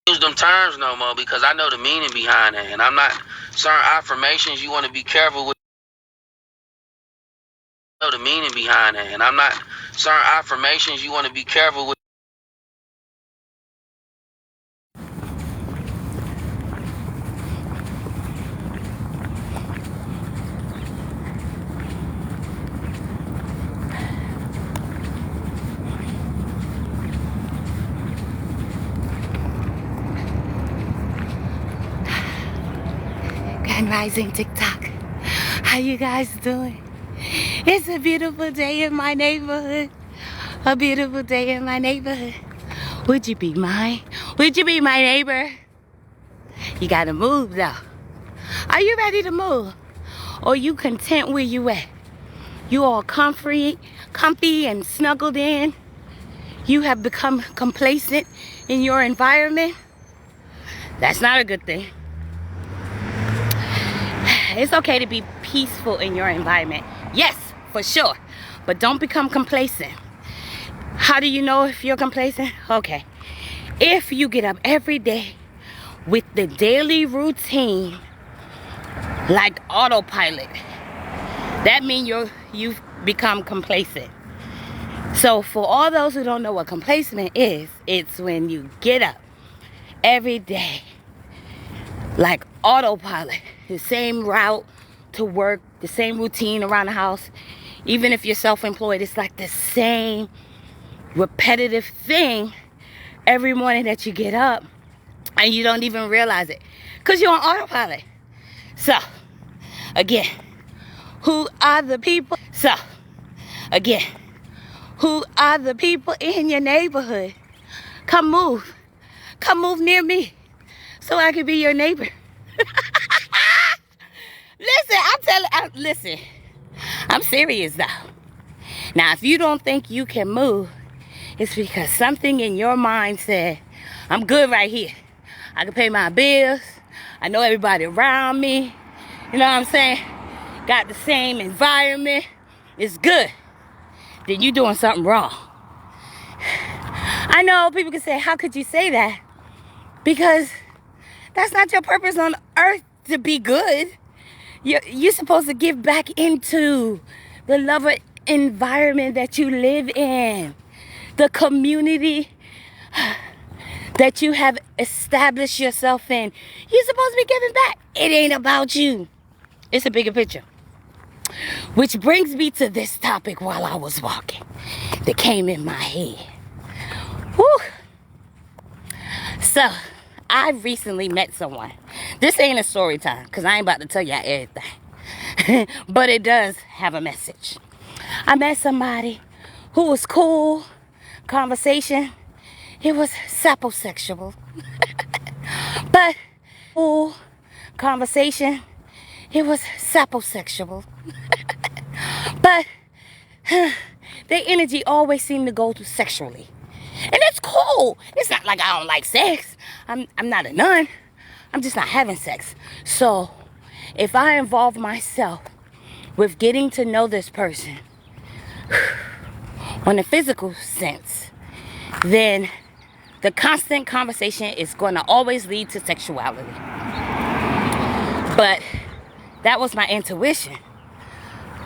Use them terms no more because I know the meaning behind it, and I'm not certain affirmations you want to be careful with. I know the meaning behind it, and I'm not certain affirmations you want to be careful with. Grand Rising TikTok. How you guys doing? It's a beautiful day in my neighborhood. A beautiful day in my neighborhood. Would you be mine? Would you be my neighbor? You gotta move though. Are you ready to move? Or you content where you at? You all comfy and snuggled in? You have become complacent in your environment? That's not a good thing. It's okay to be peaceful in your environment. Yes, for sure. But don't become complacent. How do you know if you're complacent? Okay. If you get up every day with the daily routine like autopilot, that means you've become complacent. So for all those who don't know what complacement is, it's when you get up every day like autopilot, the same route to work, the same routine around the house. Even if you're self-employed, it's like the same repetitive thing every morning that you get up and you don't even realize it because you're on autopilot. So again, who are the people in your neighborhood? Come move near me so I can be your neighbor. Listen, I'm serious though. Now, if you don't think you can move, it's because something in your mind said, I'm good right here. I can pay my bills. I know everybody around me. You know what I'm saying? Got the same environment. It's good. Then you're doing something wrong. I know people can say, how could you say that? Because that's not your purpose on earth to be good. You're supposed to give back into the loving environment that you live in, the community that you have established yourself in. You're supposed to be giving back. It ain't about you. It's a bigger picture. Which brings me to this topic while I was walking that came in my head. Whew. So, I recently met someone. This ain't a story time because I ain't about to tell y'all everything. But it does have a message. I met somebody who was cool. Conversation. It was saposexual. But cool conversation. It was saposexual. But their energy always seemed to go to sexually. And it's cool. It's not like I don't like sex. I'm not a nun. I'm just not having sex. So if I involve myself with getting to know this person on a physical sense, then the constant conversation is going to always lead to sexuality. But that was my intuition.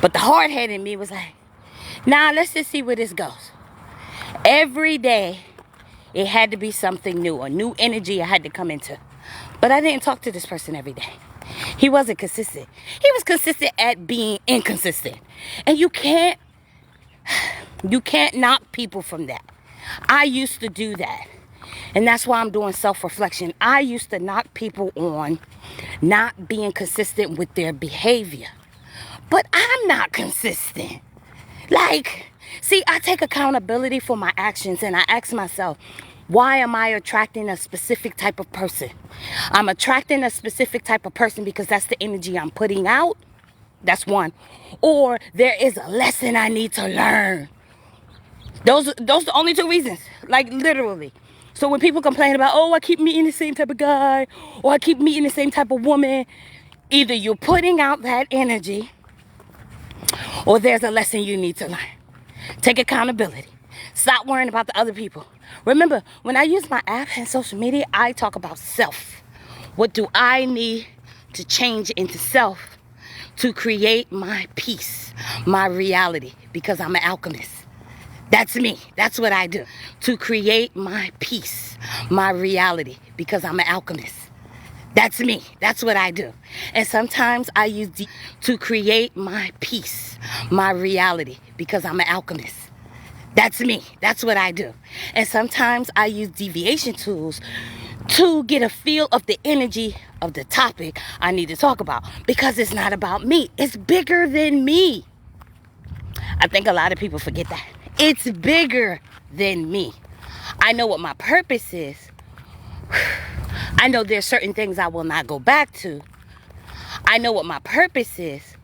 But the hard-head in me was like, nah, let's just see where this goes. Every day, it had to be something new, a new energy I had to come into. But I didn't talk to this person every day. He wasn't consistent. He was consistent at being inconsistent. And you can't knock people from that. I used to do that. And that's why I'm doing self-reflection. I used to knock people on not being consistent with their behavior. But I'm not consistent. See, I take accountability for my actions and I ask myself, why am I attracting a specific type of person? I'm attracting a specific type of person because that's the energy I'm putting out. That's one. Or there is a lesson I need to learn. Those are the only two reasons. Like literally. So when people complain about, oh, I keep meeting the same type of guy, or I keep meeting the same type of woman, either you're putting out that energy or there's a lesson you need to learn. Take accountability. Stop worrying about the other people. Remember, when I use my app and social media, I talk about self. What do I need to change into self to create my peace, my reality? Because I'm an alchemist. That's me. That's what I do. To create my peace, my reality. Because I'm an alchemist. That's me. That's what I do. And sometimes I use to create my peace, my reality. Because I'm an alchemist. That's me. That's what I do. And sometimes I use deviation tools to get a feel of the energy of the topic I need to talk about. Because it's not about me. It's bigger than me. I think a lot of people forget that. It's bigger than me. I know what my purpose is. I know there's certain things I will not go back to. I know what my purpose is.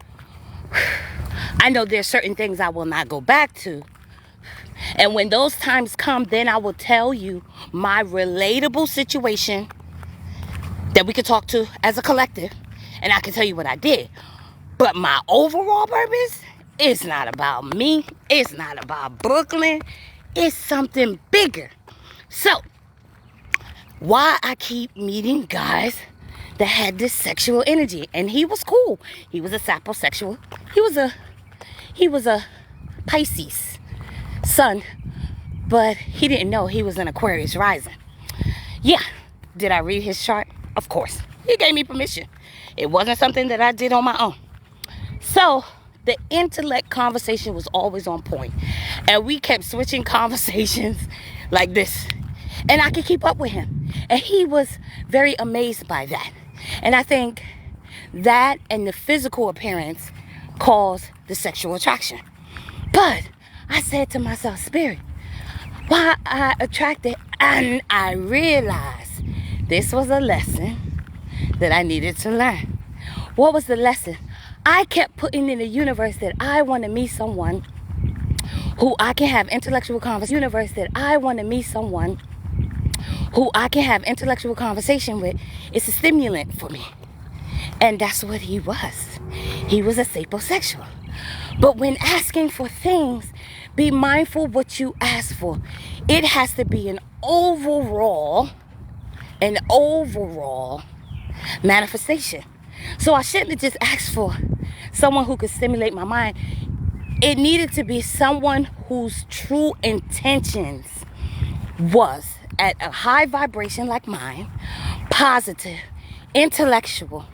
I know there's certain things I will not go back to. And when those times come, then I will tell you my relatable situation that we could talk to as a collective. And I can tell you what I did. But my overall purpose, it's not about me. It's not about Brooklyn. It's something bigger. So, why I keep meeting guys that had this sexual energy. And he was cool. He was a saposexual. He was a Pisces sun. But he didn't know he was an Aquarius rising. Yeah. Did I read his chart? Of course. He gave me permission. It wasn't something that I did on my own. So, the intellect conversation was always on point. And we kept switching conversations like this. And I could keep up with him. And he was very amazed by that. And I think that and the physical appearance caused the sexual attraction. But I said to myself, Spirit, why I attracted? And I realized this was a lesson that I needed to learn. What was the lesson? I kept putting in the universe that I want to meet someone who I can have intellectual conversation. Universe that I want to meet someone who I can have intellectual conversation with. It's a stimulant for me. And that's what he was. He was a saposexual. But when asking for things, be mindful what you ask for. It has to be an overall manifestation. So I shouldn't have just asked for someone who could stimulate my mind. It needed to be someone whose true intentions was at a high vibration like mine, positive, intellectual,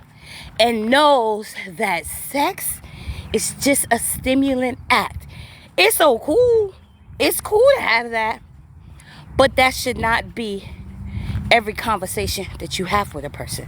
and knows that sex is just a stimulant act. It's so cool. It's cool to have that. But that should not be every conversation that you have with a person.